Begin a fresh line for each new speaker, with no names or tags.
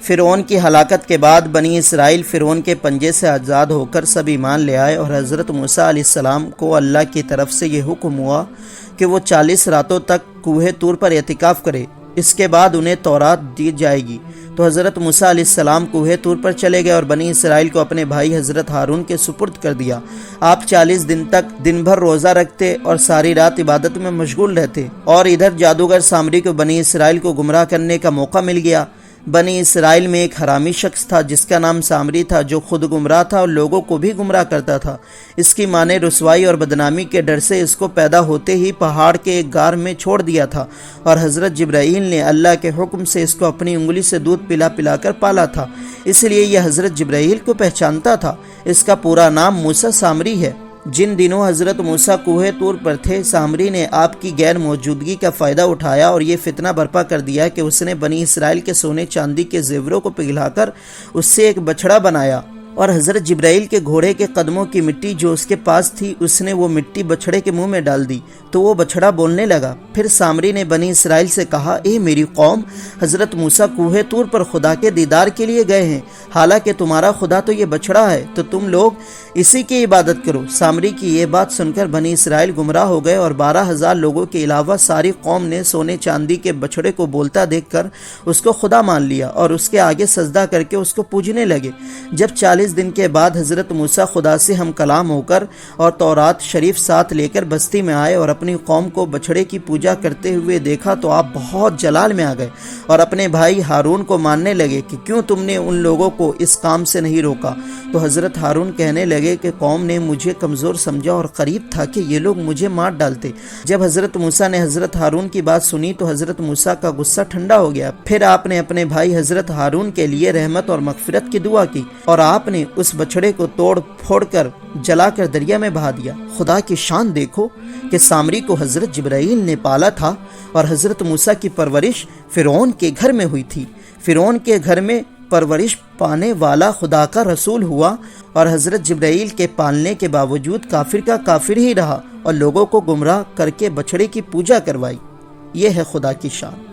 فرعون کی ہلاکت کے بعد بنی اسرائیل فرعون کے پنجے سے آزاد ہو کر سب ایمان لے آئے، اور حضرت موسیٰ علیہ السلام کو اللہ کی طرف سے یہ حکم ہوا کہ وہ 40 راتوں تک کوہ طور پر اعتکاف کرے، اس کے بعد انہیں تورات دی جائے گی۔ تو حضرت موسیٰ علیہ السلام کوہ طور پر چلے گئے اور بنی اسرائیل کو اپنے بھائی حضرت ہارون کے سپرد کر دیا۔ آپ 40 دن تک دن بھر روزہ رکھتے اور ساری رات عبادت میں مشغول رہتے، اور ادھر جادوگر سامری کو بنی اسرائیل کو گمراہ کرنے کا موقع مل گیا۔ بنی اسرائیل میں ایک حرامی شخص تھا جس کا نام سامری تھا، جو خود گمراہ تھا اور لوگوں کو بھی گمراہ کرتا تھا۔ اس کی ماں نے رسوائی اور بدنامی کے ڈر سے اس کو پیدا ہوتے ہی پہاڑ کے ایک غار میں چھوڑ دیا تھا، اور حضرت جبرائیل نے اللہ کے حکم سے اس کو اپنی انگلی سے دودھ پلا پلا کر پالا تھا، اس لیے یہ حضرت جبرائیل کو پہچانتا تھا۔ اس کا پورا نام موسیٰ سامری ہے۔ جن دنوں حضرت موسیٰ کوہ طور پر تھے، سامری نے آپ کی غیر موجودگی کا فائدہ اٹھایا اور یہ فتنہ برپا کر دیا کہ اس نے بنی اسرائیل کے سونے چاندی کے زیوروں کو پگھلا کر اس سے ایک بچڑا بنایا، اور حضرت جبرائیل کے گھوڑے کے قدموں کی مٹی جو اس کے پاس تھی، اس نے وہ مٹی بچڑے کے منہ میں ڈال دی تو وہ بچڑا بولنے لگا۔ پھر سامری نے بنی اسرائیل سے کہا، اے میری قوم، حضرت موسیٰ کوہ طور پر خدا کے دیدار کے لیے گئے ہیں، حالانکہ تمہارا خدا تو یہ بچڑا ہے، تو تم لوگ اسی کی عبادت کرو۔ سامری کی یہ بات سن کر بنی اسرائیل گمراہ ہو گئے، اور 12,000 لوگوں کے علاوہ ساری قوم نے سونے چاندی کے بچڑے کو بولتا دیکھ کر اس کو خدا مان لیا اور اس کے آگے سجدہ کر کے اس کو پوجنے لگے۔ جب 40 دن کے بعد حضرت موسیٰ خدا سے ہم کلام ہو کر اور تورات شریف ساتھ لے کر بستی میں آئے اور اپنی قوم کو بچڑے کی پوجا کرتے ہوئے دیکھا تو آپ بہت جلال میں آ گئے اور اپنے بھائی ہارون کو ماننے لگے کہ کیوں تم نے ان لوگوں کو اس کام سے نہیں روکا۔ تو حضرت ہارون کہنے لگے کہ قوم نے مجھے کمزور سمجھا اور قریب تھا کہ یہ لوگ مجھے مار ڈالتے۔ جب حضرت موسیٰ نے حضرت ہارون کی بات سنی تو حضرت موسیٰ کا غصہ ٹھنڈا ہو گیا۔ پھر آپ نے اپنے بھائی حضرت ہارون کے لیے رحمت اور مغفرت کی دعا کی، اور آپ نے اس بچڑے کو توڑ پھوڑ کر جلا کر دریا میں بہا دیا۔ خدا کی شان دیکھو کہ سامری کو حضرت جبرائیل نے پالا تھا، اور حضرت موسیٰ کی پرورش فرعون کے گھر میں ہوئی تھی۔ فرعون کے گھر میں پرورش پانے والا خدا کا رسول ہوا، اور حضرت جبرائیل کے پالنے کے باوجود کافر کا کافر ہی رہا اور لوگوں کو گمراہ کر کے بچڑے کی پوجا کروائی۔ یہ ہے خدا کی شان۔